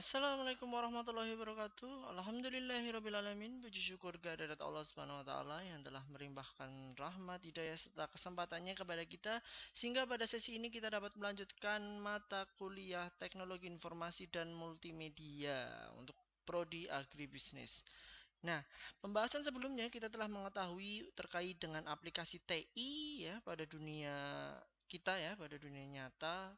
Assalamualaikum warahmatullahi wabarakatuh. Alhamdulillahirrabbilalamin. Puji syukur kehadirat Allah Subhanahu wa taala yang telah melimpahkan rahmat, hidayah serta kesempatannya kepada kita sehingga pada sesi ini kita dapat melanjutkan mata kuliah Teknologi Informasi dan Multimedia untuk prodi agribisnis. Nah, pembahasan sebelumnya kita telah mengetahui terkait dengan aplikasi TI ya pada dunia kita ya, pada dunia nyata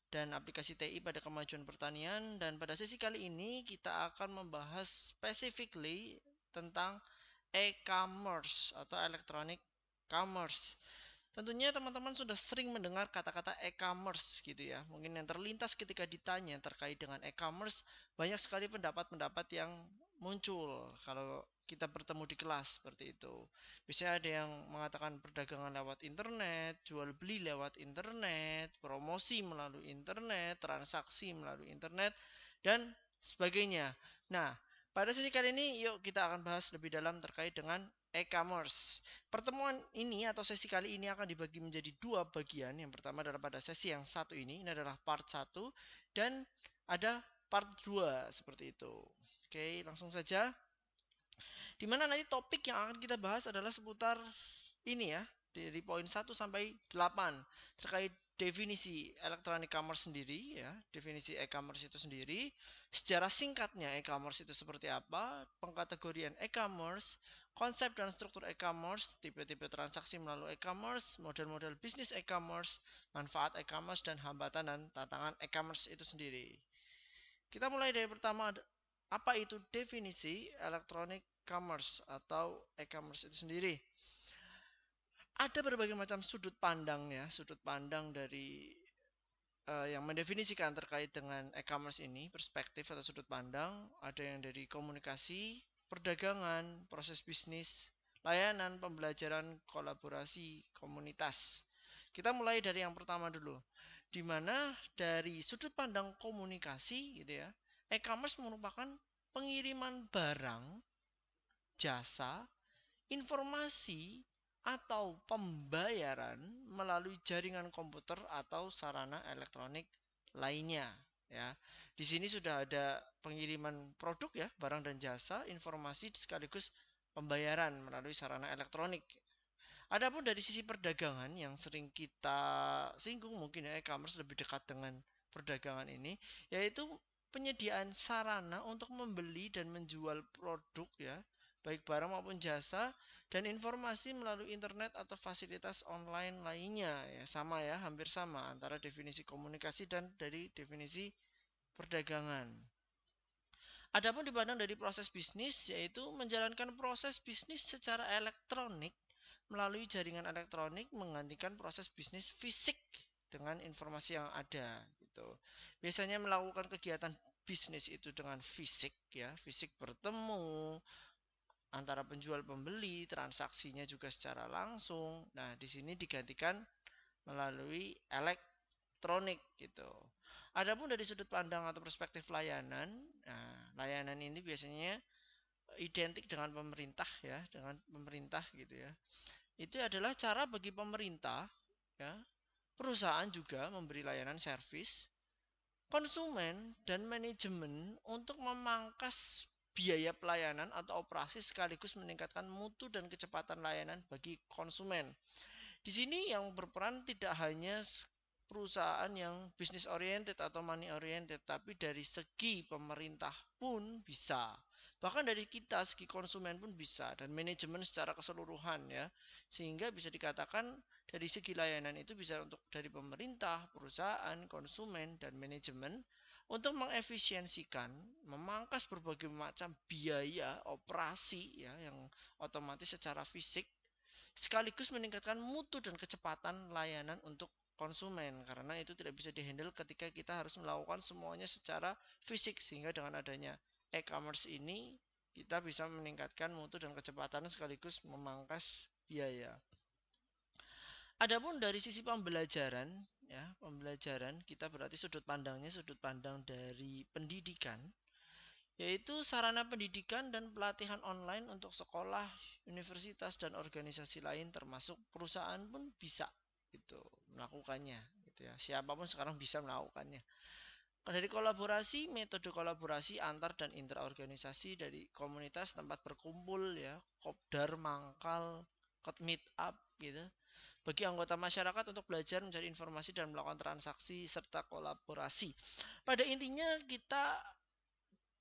dan aplikasi TI pada kemajuan pertanian, dan pada sesi kali ini kita akan membahas specifically tentang e-commerce atau electronic commerce. Tentunya teman-teman sudah sering mendengar kata-kata e-commerce gitu ya. Mungkin yang terlintas ketika ditanya terkait dengan e-commerce, banyak sekali pendapat-pendapat yang muncul kalau kita bertemu di kelas seperti itu. Biasanya ada yang mengatakan perdagangan lewat internet, jual beli lewat internet, promosi melalui internet, transaksi melalui internet, dan sebagainya. Nah, pada sesi kali ini yuk kita akan bahas lebih dalam terkait dengan e-commerce. Pertemuan ini atau sesi kali ini akan dibagi menjadi dua bagian. Yang pertama adalah pada sesi yang satu ini adalah part 1 dan ada part 2 seperti itu. Oke, langsung saja. Dimana nanti topik yang akan kita bahas adalah seputar ini ya, dari poin 1 sampai 8 terkait definisi electronic commerce sendiri ya, definisi e-commerce itu sendiri, sejarah singkatnya e-commerce itu seperti apa, pengkategorian e-commerce, konsep dan struktur e-commerce, tipe-tipe transaksi melalui e-commerce, model-model bisnis e-commerce, manfaat e-commerce dan hambatan dan tantangan e-commerce itu sendiri. Kita mulai dari pertama, apa itu definisi electronic commerce atau e-commerce itu sendiri. Ada berbagai macam sudut pandang ya, sudut pandang dari yang mendefinisikan terkait dengan e-commerce ini, perspektif atau sudut pandang. Ada yang dari komunikasi, perdagangan, proses bisnis, layanan, pembelajaran, kolaborasi, komunitas. Kita mulai dari yang pertama dulu, di mana dari sudut pandang komunikasi gitu ya, e-commerce merupakan pengiriman barang, jasa, informasi, atau pembayaran melalui jaringan komputer atau sarana elektronik lainnya ya. Di sini sudah ada pengiriman produk ya, barang dan jasa, informasi sekaligus pembayaran melalui sarana elektronik. Adapun dari sisi perdagangan yang sering kita singgung mungkin ya, e-commerce lebih dekat dengan perdagangan ini, yaitu penyediaan sarana untuk membeli dan menjual produk ya, baik barang maupun jasa, dan informasi melalui internet atau fasilitas online lainnya ya, sama ya, hampir sama antara definisi komunikasi dan dari definisi perdagangan. Adapun dipandang dari proses bisnis, yaitu menjalankan proses bisnis secara elektronik melalui jaringan elektronik menggantikan proses bisnis fisik dengan informasi yang ada gitu. Biasanya melakukan kegiatan bisnis itu dengan fisik ya, fisik bertemu antara penjual pembeli, transaksinya juga secara langsung. Nah, di sini digantikan melalui elektronik gitu. Adapun dari sudut pandang atau perspektif layanan, nah, layanan ini biasanya identik dengan pemerintah ya, dengan pemerintah gitu ya. Itu adalah cara bagi pemerintah ya, perusahaan juga memberi layanan servis, konsumen dan manajemen untuk memangkas biaya pelayanan atau operasi sekaligus meningkatkan mutu dan kecepatan layanan bagi konsumen. Di sini yang berperan tidak hanya perusahaan yang business oriented atau money oriented, tapi dari segi pemerintah pun bisa. Bahkan dari kita segi konsumen pun bisa, dan manajemen secara keseluruhan ya. Sehingga bisa dikatakan dari segi layanan itu bisa untuk dari pemerintah, perusahaan, konsumen, dan manajemen untuk mengefisiensikan, memangkas berbagai macam biaya operasi ya yang otomatis secara fisik sekaligus meningkatkan mutu dan kecepatan layanan untuk konsumen karena itu tidak bisa dihandle ketika kita harus melakukan semuanya secara fisik sehingga dengan adanya e-commerce ini kita bisa meningkatkan mutu dan kecepatan sekaligus memangkas biaya. Adapun dari sisi pembelajaran ya, pembelajaran kita berarti sudut pandangnya sudut pandang dari pendidikan, yaitu sarana pendidikan dan pelatihan online untuk sekolah, universitas dan organisasi lain termasuk perusahaan pun bisa gitu melakukannya gitu ya. Siapapun sekarang bisa melakukannya. Dari kolaborasi, metode kolaborasi antar dan intraorganisasi dari komunitas tempat berkumpul ya, kopdar, mangkal, meet up gitu. Bagi anggota masyarakat untuk belajar mencari informasi dan melakukan transaksi serta kolaborasi. Pada intinya kita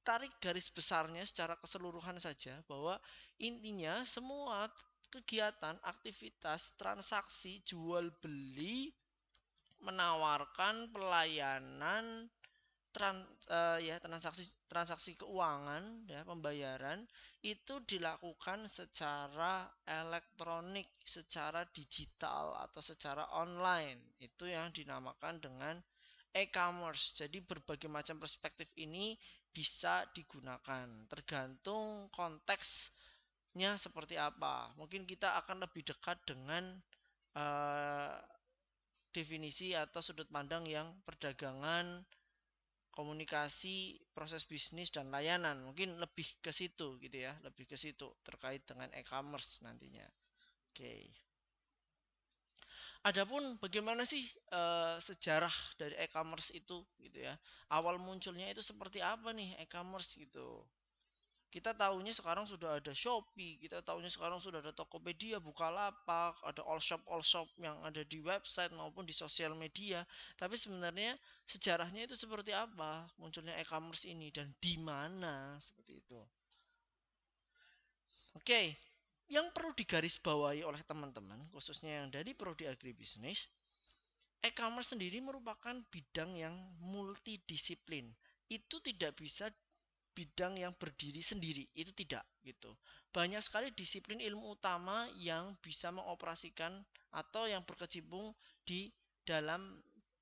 tarik garis besarnya secara keseluruhan saja bahwa intinya semua kegiatan, aktivitas, transaksi, jual beli, menawarkan pelayanan ya transaksi transaksi keuangan ya pembayaran itu dilakukan secara elektronik, secara digital atau secara online. Itu yang dinamakan dengan e-commerce. Jadi berbagai macam perspektif ini bisa digunakan tergantung konteksnya seperti apa. Mungkin kita akan lebih dekat dengan uh, definisi atau sudut pandang yang perdagangan, komunikasi, proses bisnis dan layanan. Mungkin lebih ke situ gitu ya, lebih ke situ terkait dengan e-commerce nantinya. Oke. Adapun bagaimana sih sejarah dari e-commerce itu gitu ya. Awal munculnya itu seperti apa nih e-commerce gitu. Kita tahunya sekarang sudah ada Shopee, kita tahunya sekarang sudah ada Tokopedia, Bukalapak, ada all shop yang ada di website maupun di sosial media. Tapi sebenarnya sejarahnya itu seperti apa munculnya e-commerce ini dan di mana seperti itu. Oke, yang perlu digarisbawahi oleh teman-teman, khususnya yang dari prodi agribisnis, e-commerce sendiri merupakan bidang yang multidisiplin. Itu tidak bisa bidang yang berdiri sendiri, itu tidak gitu. Banyak sekali disiplin ilmu utama yang bisa mengoperasikan atau yang berkecimpung di dalam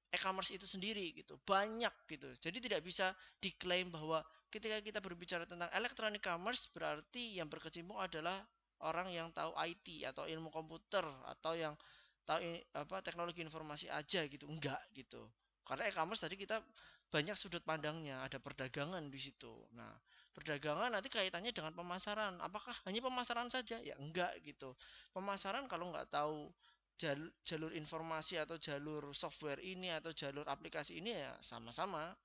e-commerce itu sendiri gitu. Banyak gitu. Jadi tidak bisa diklaim bahwa ketika kita berbicara tentang electronic commerce berarti yang berkecimpung adalah orang yang tahu IT atau ilmu komputer atau yang tahu apa teknologi informasi aja gitu. Enggak gitu. Karena e-commerce tadi kita banyak sudut pandangnya, ada perdagangan di situ. Nah, perdagangan nanti kaitannya dengan pemasaran. Apakah hanya pemasaran saja? Ya enggak gitu. Pemasaran kalau nggak tahu jalur informasi atau jalur software ini atau jalur aplikasi ini ya sama-sama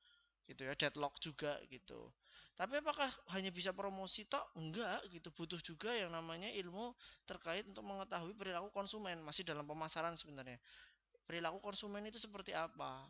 gitu ya, deadlock juga gitu. Tapi apakah hanya bisa promosi tok? Enggak gitu, butuh juga yang namanya ilmu terkait untuk mengetahui perilaku konsumen, masih dalam pemasaran sebenarnya. Perilaku konsumen itu seperti apa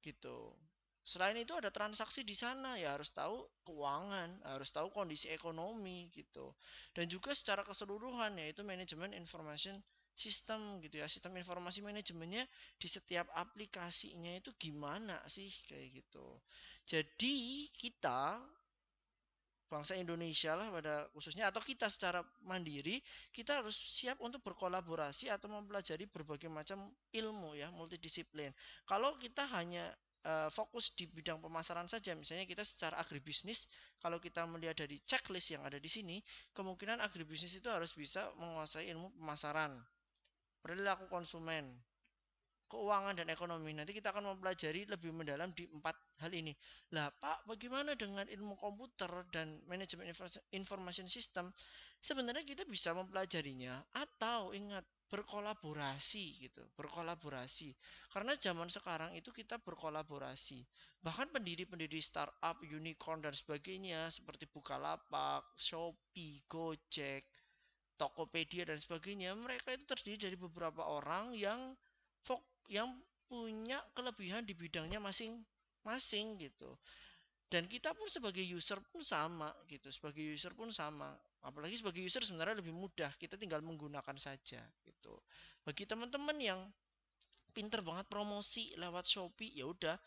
gitu. Selain itu ada transaksi di sana ya harus tahu keuangan, harus tahu kondisi ekonomi gitu. Dan juga secara keseluruhan yaitu manajemen information system gitu ya. Sistem informasi manajemennya di setiap aplikasinya itu gimana sih kayak gitu. Jadi kita bangsa Indonesia lah pada khususnya atau kita secara mandiri kita harus siap untuk berkolaborasi atau mempelajari berbagai macam ilmu ya multidisiplin. Kalau kita hanya fokus di bidang pemasaran saja misalnya kita secara agribisnis kalau kita melihat dari checklist yang ada di sini kemungkinan agribisnis itu harus bisa menguasai ilmu pemasaran, perilaku konsumen, keuangan dan ekonomi. Nanti kita akan mempelajari lebih mendalam di 4 hal ini. Lah, Pak, bagaimana dengan ilmu komputer dan manajemen information system? Sebenarnya kita bisa mempelajarinya atau ingat berkolaborasi gitu, berkolaborasi. Karena zaman sekarang itu kita berkolaborasi. Bahkan pendiri-pendiri startup, unicorn dan sebagainya seperti Bukalapak, Shopee, Gojek, Tokopedia dan sebagainya, mereka itu terdiri dari beberapa orang yang punya kelebihan di bidangnya masing-masing gitu. Dan kita pun sebagai user pun sama gitu. Sebagai user pun sama. Apalagi sebagai user sebenarnya lebih mudah. Kita tinggal menggunakan saja gitu. Bagi teman-teman yang pinter banget promosi lewat Shopee, ya udah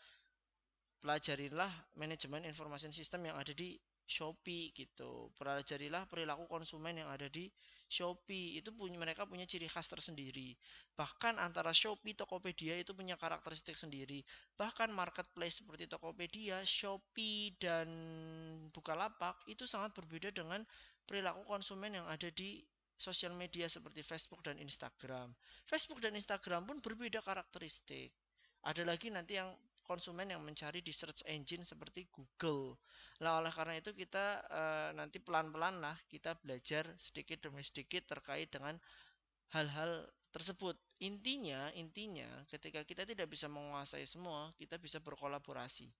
pelajarilah manajemen information system yang ada di Shopee gitu. Pelajarilah perilaku konsumen yang ada di Shopee. Itu mereka punya ciri khas tersendiri. Bahkan antara Shopee, Tokopedia itu punya karakteristik sendiri. Bahkan marketplace seperti Tokopedia, Shopee dan Bukalapak itu sangat berbeda dengan perilaku konsumen yang ada di sosial media seperti Facebook dan Instagram. Facebook dan Instagram pun berbeda karakteristik. Ada lagi nanti yang konsumen yang mencari di search engine seperti Google. Nah, oleh karena itu kita nanti pelan-pelan lah kita belajar sedikit demi sedikit terkait dengan hal-hal tersebut. Intinya ketika kita tidak bisa menguasai semua, kita bisa berkolaborasi.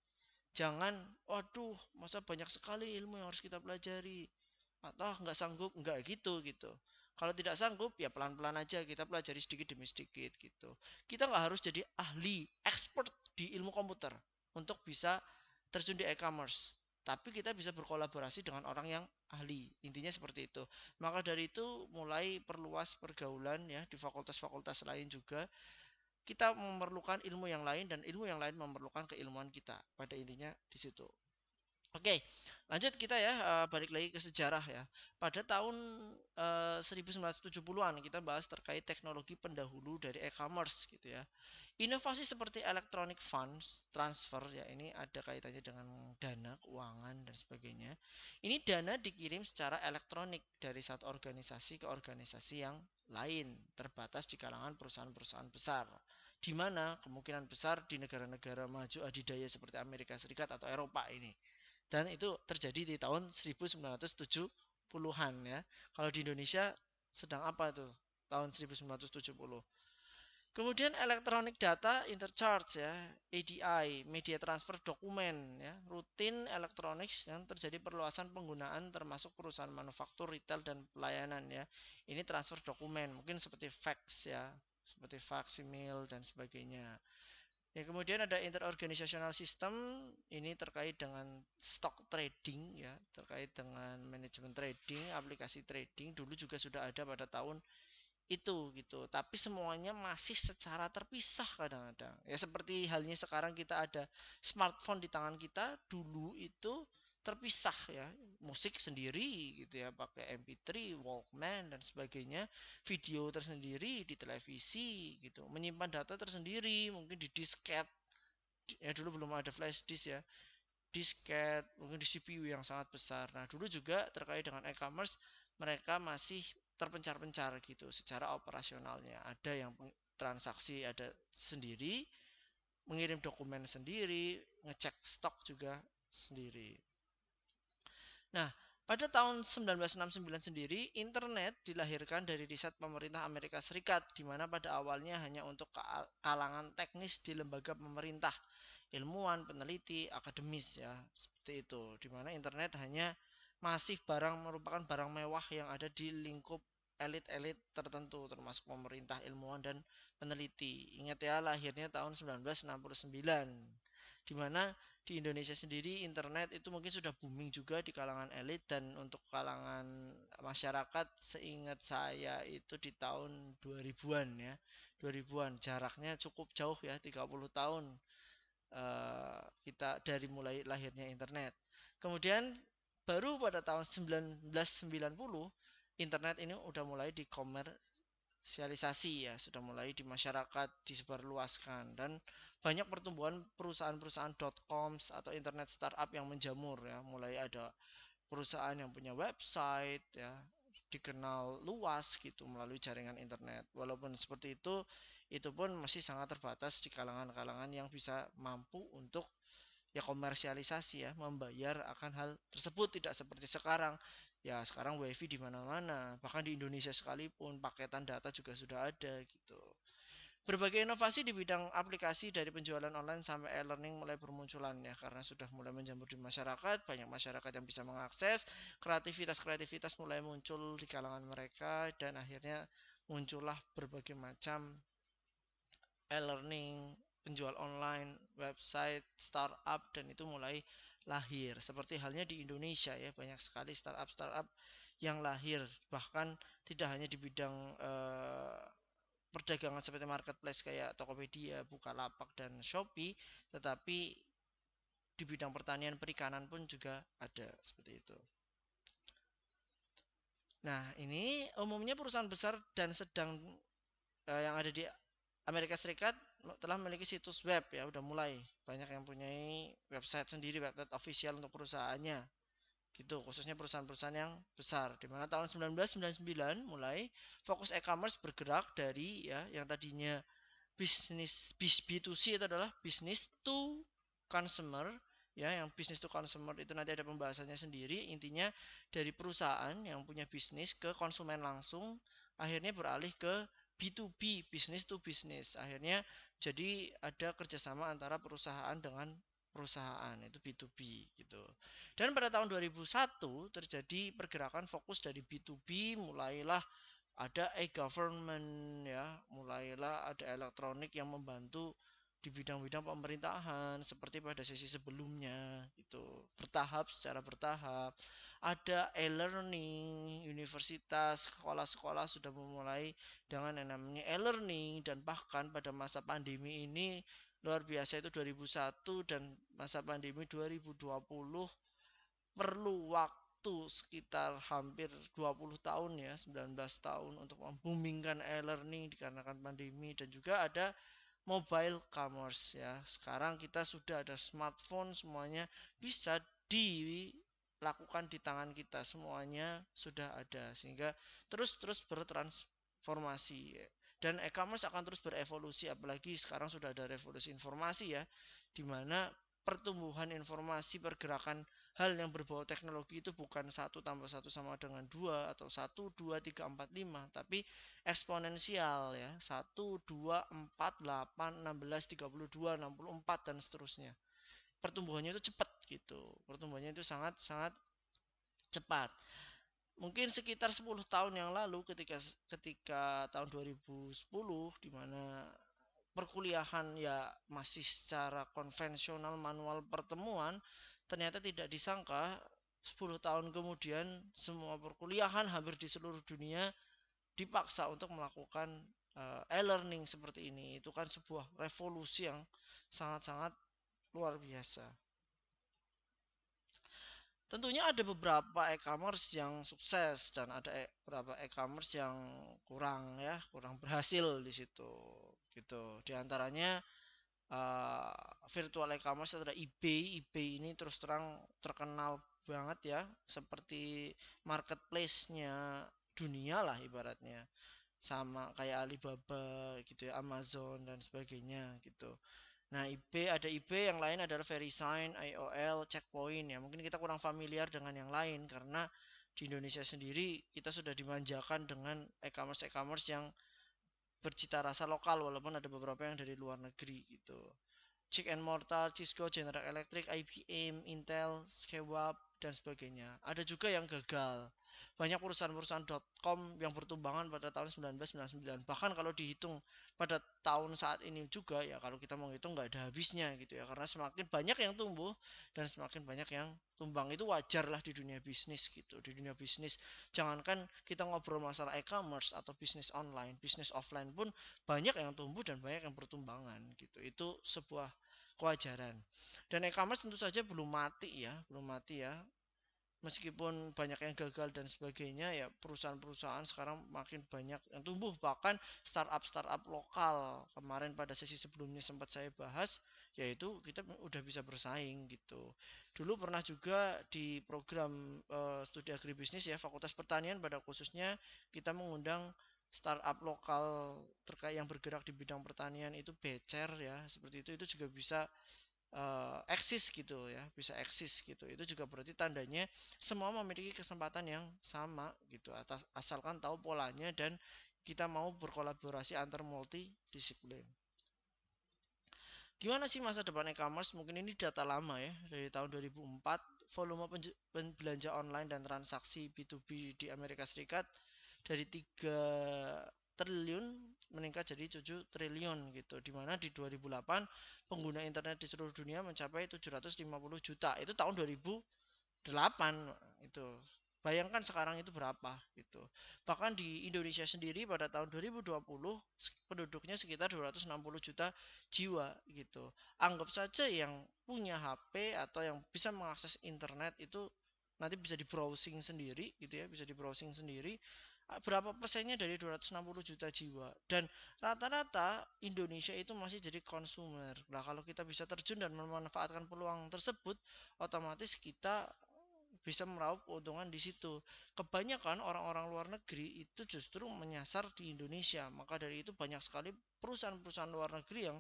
Jangan, waduh, masa banyak sekali ilmu yang harus kita pelajari. Atau nggak sanggup, nggak gitu. Kalau tidak sanggup, ya pelan-pelan aja kita pelajari sedikit demi sedikit gitu. Kita nggak harus jadi ahli, expert di ilmu komputer untuk bisa terjun di e-commerce. Tapi kita bisa berkolaborasi dengan orang yang ahli. Intinya seperti itu. Maka dari itu mulai perluas pergaulan ya di fakultas-fakultas lain juga. Kita memerlukan ilmu yang lain dan ilmu yang lain memerlukan keilmuan kita. Pada intinya di situ. Oke, lanjut kita ya, balik lagi ke sejarah ya. Pada tahun 1970-an kita bahas terkait teknologi pendahulu dari e-commerce gitu ya. Inovasi seperti electronic funds transfer ya, ini ada kaitannya dengan dana, keuangan dan sebagainya. Ini dana dikirim secara elektronik dari satu organisasi ke organisasi yang lain, terbatas di kalangan perusahaan-perusahaan besar. Di mana kemungkinan besar di negara-negara maju adidaya seperti Amerika Serikat atau Eropa ini. Dan itu terjadi di tahun 1970-an ya. Kalau di Indonesia sedang apa tuh tahun 1970? Kemudian Electronic Data Interchange ya, EDI, Media Transfer Dokumen ya, rutin elektronik yang terjadi perluasan penggunaan termasuk perusahaan manufaktur, retail dan pelayanan ya. Ini transfer dokumen, mungkin seperti fax ya, seperti fax, email dan sebagainya. Ya, kemudian ada interorganizational system, ini terkait dengan stock trading ya, terkait dengan manajemen trading, aplikasi trading dulu juga sudah ada pada tahun itu gitu. Tapi semuanya masih secara terpisah kadang-kadang. Ya seperti halnya sekarang kita ada smartphone di tangan kita, dulu itu terpisah ya. Musik sendiri gitu ya, pakai MP3, Walkman dan sebagainya, video tersendiri di televisi gitu. Menyimpan data tersendiri mungkin di disket. Ya dulu belum ada flash disk ya. Disket, mungkin di CPU yang sangat besar. Nah, dulu juga terkait dengan e-commerce mereka masih terpencar-pencar gitu secara operasionalnya. Ada yang transaksi ada sendiri, mengirim dokumen sendiri, ngecek stok juga sendiri. Nah, pada tahun 1969 sendiri, internet dilahirkan dari riset pemerintah Amerika Serikat, di mana pada awalnya hanya untuk kalangan teknis di lembaga pemerintah, ilmuwan, peneliti, akademis ya, seperti itu. Di mana internet hanya masih merupakan barang mewah yang ada di lingkup elit-elit tertentu, termasuk pemerintah, ilmuwan, dan peneliti. Ingat ya, lahirnya tahun 1969, di mana di Indonesia sendiri internet itu mungkin sudah booming juga di kalangan elit, dan untuk kalangan masyarakat seingat saya itu di tahun 2000-an ya. 2000-an, jaraknya cukup jauh ya, 30 tahun kita dari mulai lahirnya internet. Kemudian baru pada tahun 1990 internet ini udah mulai dikomersialisasi ya, sudah mulai di masyarakat disebarluaskan, dan banyak pertumbuhan perusahaan-perusahaan .coms atau internet startup yang menjamur ya, mulai ada perusahaan yang punya website ya, dikenal luas gitu melalui jaringan internet. Walaupun seperti itu pun masih sangat terbatas di kalangan-kalangan yang bisa mampu untuk ya komersialisasi ya, membayar akan hal tersebut, tidak seperti sekarang. Ya sekarang wifi di mana-mana, bahkan di Indonesia sekalipun paketan data juga sudah ada gitu. Berbagai inovasi di bidang aplikasi dari penjualan online sampai e-learning mulai bermunculan ya, karena sudah mulai menjamur di masyarakat, banyak masyarakat yang bisa mengakses, kreativitas-kreativitas mulai muncul di kalangan mereka, dan akhirnya muncullah berbagai macam e-learning, penjual online, website, startup, dan itu mulai lahir. Seperti halnya di Indonesia ya, banyak sekali startup-startup yang lahir, bahkan tidak hanya di bidang perdagangan seperti marketplace kayak Tokopedia, Bukalapak, dan Shopee, tetapi di bidang pertanian perikanan pun juga ada seperti itu. Nah, ini umumnya perusahaan besar dan sedang yang ada di Amerika Serikat telah memiliki situs web ya, udah mulai banyak yang punya website sendiri, website official untuk perusahaannya gitu, khususnya perusahaan-perusahaan yang besar, di mana tahun 1999 mulai fokus e-commerce bergerak dari ya yang tadinya bisnis B2C itu adalah business to consumer ya, yang business to consumer itu nanti ada pembahasannya sendiri. Intinya dari perusahaan yang punya bisnis ke konsumen langsung, akhirnya beralih ke B2B, business to business. Akhirnya jadi ada kerjasama antara perusahaan dengan perusahaan, itu B2B gitu. Dan pada tahun 2001 terjadi pergerakan fokus dari B2B, mulailah ada e-government ya, mulailah ada elektronik yang membantu di bidang-bidang pemerintahan seperti pada sesi sebelumnya gitu. Secara bertahap. Ada e-learning, universitas, sekolah-sekolah sudah memulai dengan yang namanya e-learning, dan bahkan pada masa pandemi ini luar biasa itu 2001, dan masa pandemi 2020 perlu waktu sekitar hampir 20 tahun ya, 19 tahun untuk memboomingkan e-learning dikarenakan pandemi. Dan juga ada mobile commerce ya. Sekarang kita sudah ada smartphone, semuanya bisa dilakukan di tangan kita, semuanya sudah ada, sehingga terus bertransformasi. Dan e-commerce akan terus berevolusi, apalagi sekarang sudah ada revolusi informasi ya, di mana pertumbuhan informasi, pergerakan hal yang berbau teknologi itu bukan 1+1 sama dengan 2 atau 1, 2, 3, 4, 5, tapi eksponensial ya, 1, 2, 4, 8, 16, 32, 64 dan seterusnya. Pertumbuhannya itu cepat gitu, pertumbuhannya itu sangat sangat cepat. Mungkin sekitar 10 tahun yang lalu, ketika ketika tahun 2010, di mana perkuliahan ya masih secara konvensional manual pertemuan, ternyata tidak disangka 10 tahun kemudian semua perkuliahan hampir di seluruh dunia dipaksa untuk melakukan e-learning seperti ini. Itu kan sebuah revolusi yang sangat-sangat luar biasa. Tentunya ada beberapa e-commerce yang sukses dan ada beberapa e-commerce yang kurang berhasil di situ gitu. Di antaranya uh, virtual e-commerce adalah eBay. eBay ini terus terang terkenal banget ya, seperti marketplace-nya dunia lah ibaratnya, sama kayak Alibaba gitu ya, Amazon dan sebagainya gitu. Nah, ada eBay, yang lain adalah VeriSign, IOL, Checkpoint ya. Mungkin kita kurang familiar dengan yang lain karena di Indonesia sendiri kita sudah dimanjakan dengan e-commerce yang bercita rasa lokal, walaupun ada beberapa yang dari luar negeri gitu. Chick and Mortar, Cisco, General Electric, IBM, Intel, Schwab, dan sebagainya. Ada juga yang gagal. Banyak perusahaan-perusahaan .com yang bertumbangan pada tahun 1999. Bahkan kalau dihitung pada tahun saat ini juga ya, kalau kita mau hitung nggak ada habisnya gitu ya. Karena semakin banyak yang tumbuh dan semakin banyak yang tumbang. Itu wajar lah di dunia bisnis gitu. Di dunia bisnis, jangankan kita ngobrol masalah e-commerce atau bisnis online, bisnis offline pun banyak yang tumbuh dan banyak yang bertumbangan gitu. Itu sebuah kewajaran. Dan e-commerce tentu saja belum mati ya, belum mati ya. Meskipun banyak yang gagal dan sebagainya ya, perusahaan-perusahaan sekarang makin banyak yang tumbuh, bahkan startup-startup lokal. Kemarin pada sesi sebelumnya sempat saya bahas, yaitu kita udah bisa bersaing gitu. Dulu pernah juga di program studi agribisnis ya, Fakultas Pertanian pada khususnya, kita mengundang startup lokal terkait yang bergerak di bidang pertanian, itu Becer ya, seperti itu juga bisa eksis gitu ya, bisa eksis gitu. Itu juga berarti tandanya semua memiliki kesempatan yang sama gitu, asalkan tahu polanya dan kita mau berkolaborasi antar multidisiplin. Gimana sih masa depan e-commerce? Mungkin ini data lama ya, dari tahun 2004, volume belanja online dan transaksi B2B di Amerika Serikat dari 3 triliun meningkat jadi 7 triliun gitu. Dimana di 2008 pengguna internet di seluruh dunia mencapai 750 juta. Itu tahun 2008 itu. Bayangkan sekarang itu berapa gitu. Bahkan di Indonesia sendiri pada tahun 2020 penduduknya sekitar 260 juta jiwa gitu. Anggap saja yang punya HP atau yang bisa mengakses internet itu nanti bisa di browsing sendiri gitu ya, bisa di browsing sendiri, berapa persennya dari 260 juta jiwa. Dan rata-rata Indonesia itu masih jadi konsumer. Nah, kalau kita bisa terjun dan memanfaatkan peluang tersebut, otomatis kita bisa meraup keuntungan di situ. Kebanyakan orang-orang luar negeri itu justru menyasar di Indonesia. Maka dari itu banyak sekali perusahaan-perusahaan luar negeri yang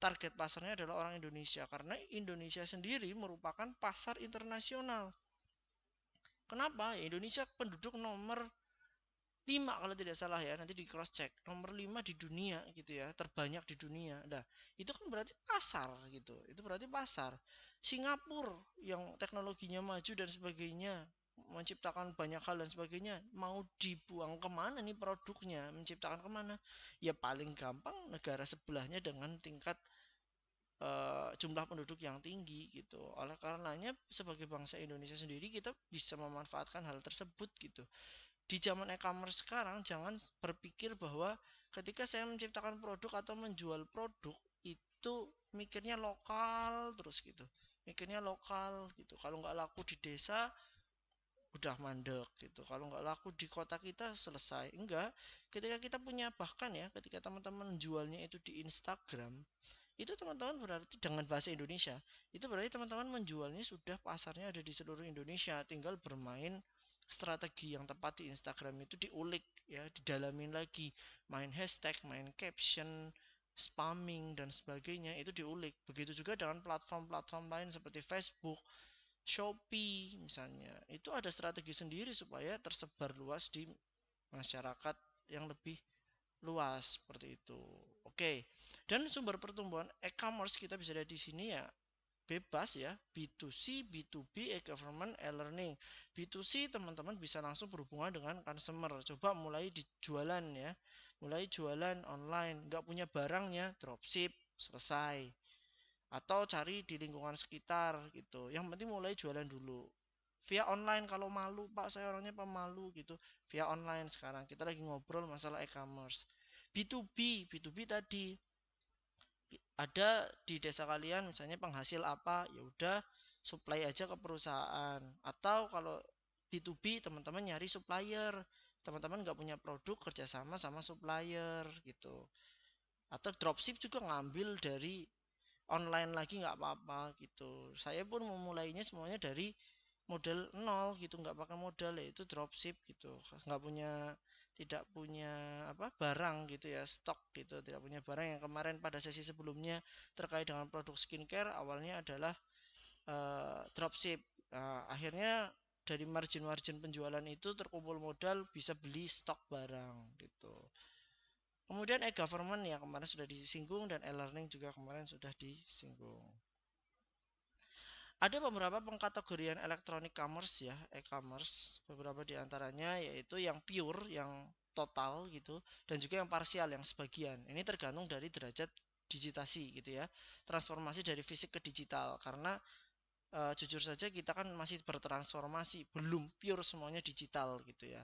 target pasarnya adalah orang Indonesia, karena Indonesia sendiri merupakan pasar internasional. Kenapa? Ya, Indonesia penduduk nomor 5 kalau tidak salah ya, nanti di cross check. Nomor 5 di dunia gitu ya, terbanyak di dunia. Nah, itu kan berarti pasar gitu. Itu berarti pasar. Singapura yang teknologinya maju dan sebagainya, menciptakan banyak hal dan sebagainya, mau dibuang kemana nih produknya, menciptakan kemana? Ya paling gampang negara sebelahnya dengan tingkat jumlah penduduk yang tinggi gitu. Oleh karenanya sebagai bangsa Indonesia sendiri kita bisa memanfaatkan hal tersebut gitu. Di zaman e-commerce sekarang jangan berpikir bahwa ketika saya menciptakan produk atau menjual produk itu mikirnya lokal terus gitu. Mikirnya lokal gitu. Kalau nggak laku di desa udah mandek gitu. Kalau nggak laku di kota kita selesai. Enggak. Ketika kita punya bahkan ya, ketika teman-teman jualnya itu di Instagram, itu teman-teman berarti dengan bahasa Indonesia, itu berarti teman-teman menjualnya sudah pasarnya ada di seluruh Indonesia, tinggal bermain strategi yang tepat di Instagram itu diulik ya, didalamin lagi, main hashtag, main caption, spamming dan sebagainya itu diulik. Begitu juga dengan platform-platform lain seperti Facebook, Shopee misalnya. Itu ada strategi sendiri supaya tersebar luas di masyarakat yang lebih luas seperti itu. Oke. Dan sumber pertumbuhan e-commerce kita bisa lihat di sini ya bebas ya, B2C, B2B, e-government, e-learning. B2C teman-teman bisa langsung berhubungan dengan customer. Coba mulai di jualan ya. Mulai jualan online, nggak punya barangnya, dropship, selesai. Atau cari di lingkungan sekitar gitu. Yang penting mulai jualan dulu. Via online kalau malu, Pak, saya orangnya pemalu gitu. Via online sekarang kita lagi ngobrol masalah e-commerce. B2B, B2B tadi ada di desa kalian misalnya penghasil apa, ya udah supply aja ke perusahaan. Atau kalau B2B teman-teman nyari supplier, teman-teman nggak punya produk kerjasama sama supplier gitu. Atau dropship juga ngambil dari online lagi nggak apa-apa gitu. Saya pun memulainya semuanya dari modal nol gitu, nggak pakai modal, yaitu dropship gitu, nggak punya, tidak punya apa barang gitu ya, stok gitu, tidak punya barang. Yang kemarin pada sesi sebelumnya terkait dengan produk skincare awalnya adalah dropship. Akhirnya dari margin-margin penjualan itu terkumpul modal bisa beli stok barang gitu. Kemudian e-government yang kemarin sudah disinggung dan e-learning juga kemarin sudah disinggung. Ada beberapa pengkategorian electronic commerce ya, e-commerce. Beberapa di antaranya yaitu yang pure, yang total gitu, dan juga yang parsial, yang sebagian. Ini tergantung dari derajat digitasi gitu ya. Transformasi dari fisik ke digital. Karena jujur saja kita kan masih bertransformasi, belum pure semuanya digital gitu ya.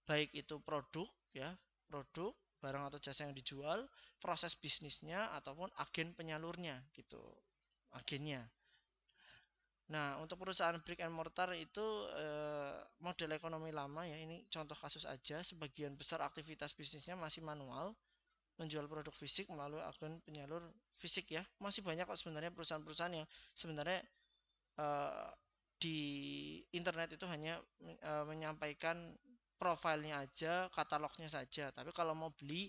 Baik itu produk ya, produk, barang atau jasa yang dijual, proses bisnisnya ataupun agen penyalurnya gitu. Agennya. Nah, untuk perusahaan brick and mortar itu model ekonomi lama ya. Ini contoh kasus aja. Sebagian besar aktivitas bisnisnya masih manual, menjual produk fisik melalui agen penyalur fisik ya. Masih banyak kok sebenarnya perusahaan-perusahaan yang sebenarnya eh, di internet itu hanya menyampaikan profilnya aja, katalognya saja. Tapi kalau mau beli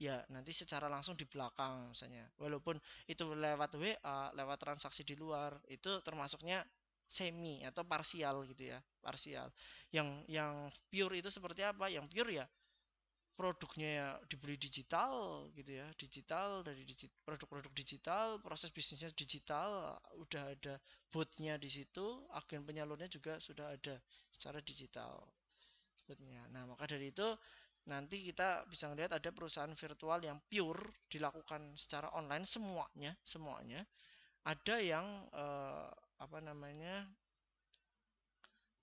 ya nanti secara langsung di belakang misalnya. Walaupun itu lewat WA, lewat transaksi di luar, itu termasuknya semi atau parsial gitu ya, parsial. Yang pure itu seperti apa? Yang pure ya produknya ya dibeli digital gitu ya, digital dari produk-produk digital, proses bisnisnya digital, udah ada botnya di situ, agen penyalurnya juga sudah ada secara digital sebetulnya. Nah, maka dari itu nanti kita bisa melihat ada perusahaan virtual yang pure dilakukan secara online semuanya, semuanya. Ada yang apa namanya,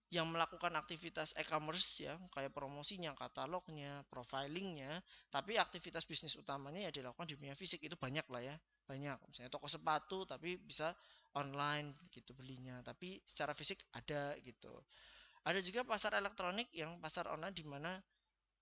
yang melakukan aktivitas e-commerce ya, kayak promosinya, katalognya, profilingnya, tapi aktivitas bisnis utamanya ya dilakukan di dunia fisik. Itu banyak lah ya, banyak. Misalnya toko sepatu tapi bisa online gitu belinya, tapi secara fisik ada gitu. Ada juga pasar elektronik yang pasar online di mana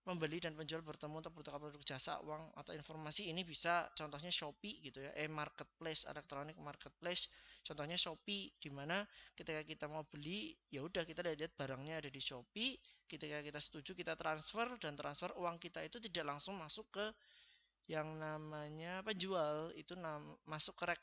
membeli dan penjual bertemu untuk bertukar produk, jasa, uang atau informasi. Ini bisa contohnya Shopee gitu ya, marketplace, electronic marketplace. Contohnya Shopee di mana ketika kita mau beli ya udah kita lihat barangnya ada di Shopee, ketika kita setuju kita transfer, dan transfer uang kita itu tidak langsung masuk ke yang namanya penjual, itu masuk ke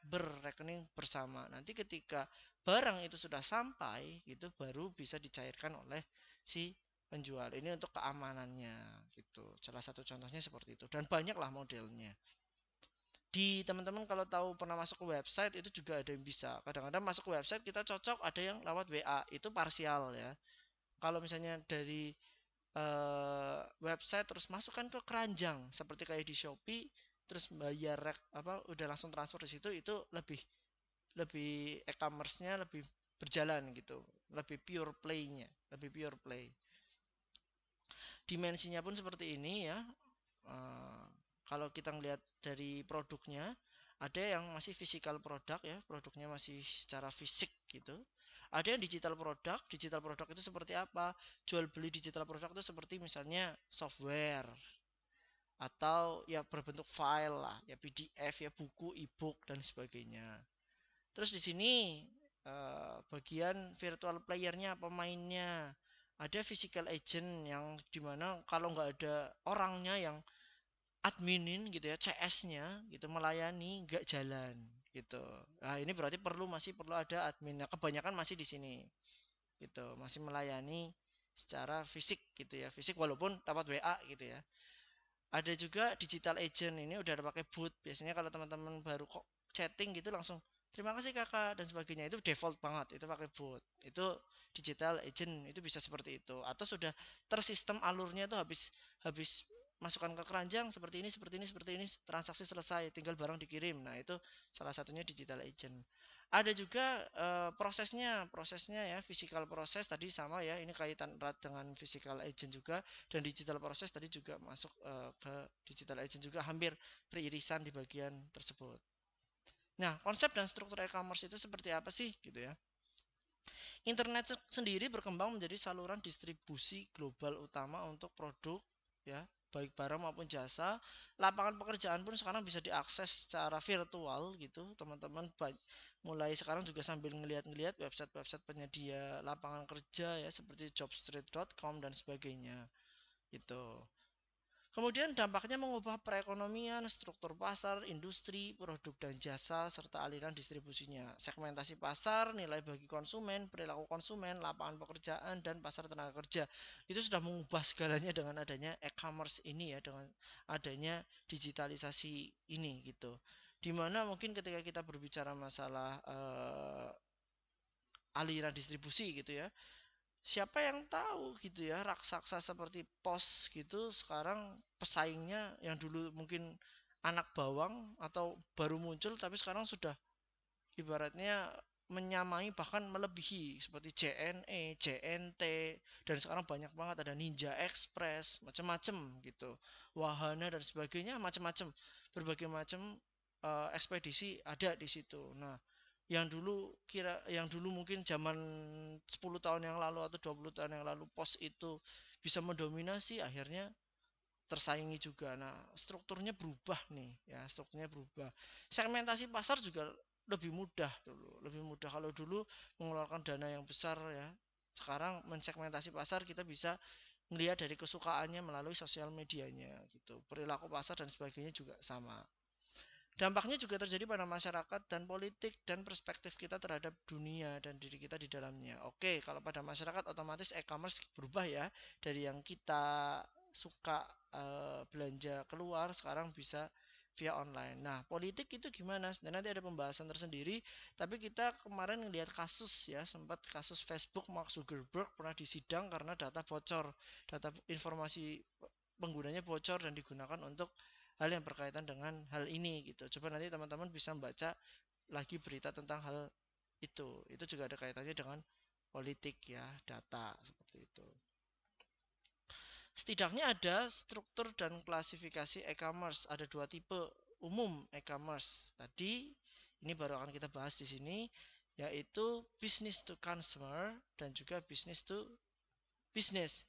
rekening bersama. Nanti ketika barang itu sudah sampai gitu baru bisa dicairkan oleh si penjual. Ini untuk keamanannya gitu. Salah satu contohnya seperti itu dan banyaklah modelnya. Di teman-teman kalau tahu pernah masuk ke website itu juga ada yang bisa. Kadang-kadang masuk ke website kita cocok, ada yang lewat WA, itu parsial ya. Kalau misalnya dari website terus masukkan ke keranjang seperti kayak di Shopee terus bayar udah langsung transfer di situ, itu lebih lebih e-commerce-nya lebih berjalan gitu, lebih pure play-nya, lebih pure play. Dimensinya pun seperti ini ya. Eh, Kalau kita ngelihat dari produknya, ada yang masih physical produk ya, produknya masih secara fisik gitu. Ada yang digital produk. Digital produk itu seperti apa? Jual beli digital produk itu seperti misalnya software atau ya berbentuk file lah, ya PDF, ya buku, e-book dan sebagainya. Terus di sini bagian virtual playernya, pemainnya. Ada physical agent yang dimana kalau nggak ada orangnya yang adminin gitu ya, CS-nya gitu melayani, nggak jalan gitu. Nah, ini berarti masih perlu ada adminnya. Kebanyakan masih di sini gitu, masih melayani secara fisik gitu ya, fisik walaupun dapat WA gitu ya. Ada juga digital agent, ini udah ada pakai bot. Biasanya kalau teman-teman baru kok chatting gitu langsung terima kasih kakak dan sebagainya, itu default banget itu pakai bot. Itu digital agent, itu bisa seperti itu. Atau sudah tersistem alurnya itu habis habis masukkan ke keranjang seperti ini seperti ini seperti ini, transaksi selesai tinggal barang dikirim. Nah, itu salah satunya digital agent. Ada juga prosesnya ya, physical proses tadi sama ya, ini kaitan erat dengan physical agent juga, dan digital proses tadi juga masuk ke digital agent juga, hampir beririsan di bagian tersebut. Nah, konsep dan struktur e-commerce itu seperti apa sih gitu ya. Internet sendiri berkembang menjadi saluran distribusi global utama untuk produk ya, baik barang maupun jasa. Lapangan pekerjaan pun sekarang bisa diakses secara virtual gitu. Teman-teman mulai sekarang juga sambil ngelihat-ngelihat website-website penyedia lapangan kerja ya, seperti jobstreet.com dan sebagainya gitu. Kemudian dampaknya mengubah perekonomian, struktur pasar, industri, produk dan jasa, serta aliran distribusinya. Segmentasi pasar, nilai bagi konsumen, perilaku konsumen, lapangan pekerjaan, dan pasar tenaga kerja. Itu sudah mengubah segalanya dengan adanya e-commerce ini ya, dengan adanya digitalisasi ini gitu. Dimana mungkin ketika kita berbicara masalah aliran distribusi gitu ya, siapa yang tahu gitu ya, raksasa seperti pos gitu sekarang pesaingnya yang dulu mungkin anak bawang atau baru muncul tapi sekarang sudah ibaratnya menyamai bahkan melebihi seperti JNE, JNT, dan sekarang banyak banget ada Ninja Express, macam-macam gitu. Wahana dan sebagainya macam-macam. Berbagai macam ekspedisi ada di situ. Nah, yang dulu mungkin zaman 10 tahun yang lalu atau 20 tahun yang lalu pos itu bisa mendominasi, akhirnya tersaingi juga. Nah, strukturnya berubah nih ya, strukturnya berubah. Segmentasi pasar juga lebih mudah dulu, lebih mudah. Kalau dulu mengeluarkan dana yang besar ya, sekarang mensegmentasi pasar kita bisa melihat dari kesukaannya melalui sosial medianya gitu. Perilaku pasar dan sebagainya juga sama. Dampaknya juga terjadi pada masyarakat dan politik dan perspektif kita terhadap dunia dan diri kita di dalamnya. Oke, kalau pada masyarakat otomatis e-commerce berubah ya, dari yang kita suka belanja keluar sekarang bisa via online. Nah, politik itu gimana? Sebenarnya nanti ada pembahasan tersendiri, tapi kita kemarin ngelihat kasus ya, sempat kasus Facebook Mark Zuckerberg pernah disidang karena data bocor, data informasi penggunanya bocor dan digunakan untuk hal yang berkaitan dengan hal ini gitu. Coba nanti teman-teman bisa membaca lagi berita tentang hal itu. Itu juga ada kaitannya dengan politik ya, data seperti itu. Setidaknya ada struktur dan klasifikasi e-commerce. Ada dua tipe umum e-commerce. Tadi ini baru akan kita bahas di sini, yaitu business to consumer dan juga business to business.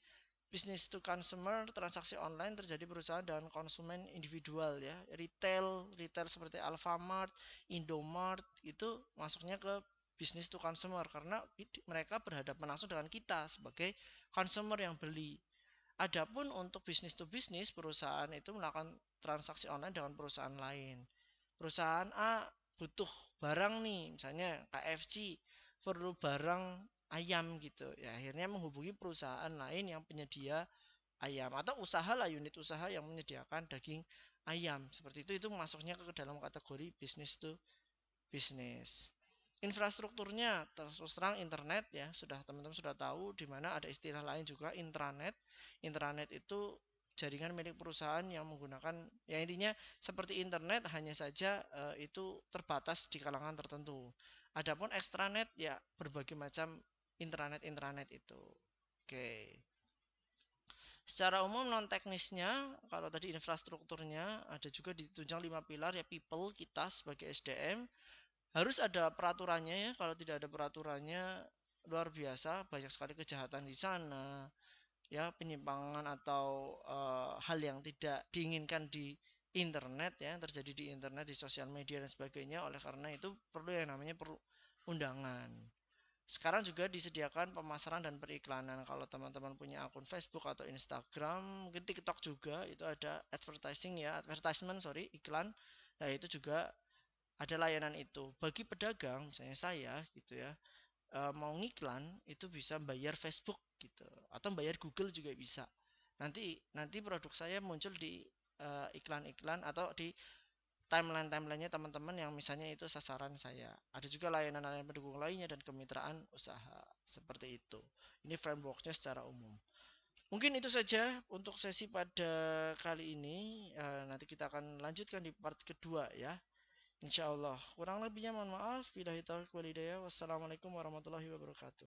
Business to consumer, transaksi online terjadi perusahaan dengan konsumen individual ya. Retail seperti Alfamart, Indomart itu masuknya ke business to consumer karena mereka berhadapan langsung dengan kita sebagai consumer yang beli. Adapun untuk business to business, perusahaan itu melakukan transaksi online dengan perusahaan lain. Perusahaan A butuh barang nih, misalnya KFC perlu barang ayam gitu ya, akhirnya menghubungi perusahaan lain yang penyedia ayam atau usaha lah, unit usaha yang menyediakan daging ayam seperti itu masuknya ke dalam kategori bisnis tuh bisnis. Infrastrukturnya terus terang internet ya, sudah teman-teman sudah tahu di mana ada istilah lain juga intranet. Intranet itu jaringan milik perusahaan yang menggunakan ya intinya seperti internet, hanya saja itu terbatas di kalangan tertentu. Adapun extranet ya berbagai macam intranet itu. Oke. Secara umum non teknisnya, kalau tadi infrastrukturnya ada juga ditunjang 5 pilar ya, people kita sebagai SDM harus ada peraturannya ya. Kalau tidak ada peraturannya luar biasa banyak sekali kejahatan di sana ya, penyimpangan atau hal yang tidak diinginkan di internet ya, terjadi di internet, di sosial media dan sebagainya. Oleh karena itu perlu yang namanya perundangan. Sekarang juga disediakan pemasaran dan periklanan. Kalau teman-teman punya akun Facebook atau Instagram, mungkin TikTok juga, itu ada advertising ya, advertisement sorry, iklan. Nah itu juga ada layanan itu. Bagi pedagang, misalnya saya gitu ya, mau ngiklan itu bisa bayar Facebook gitu, atau bayar Google juga bisa. Nanti nanti produk saya muncul di iklan-iklan atau di timeline-timelinenya teman-teman yang misalnya itu sasaran saya. Ada juga layanan-layanan pendukung lainnya dan kemitraan usaha. Seperti itu. Ini frameworknya secara umum. Mungkin itu saja untuk sesi pada kali ini. Nanti kita akan lanjutkan di part kedua ya. Insya Allah. Kurang lebihnya mohon maaf. Wassalamualaikum warahmatullahi wabarakatuh.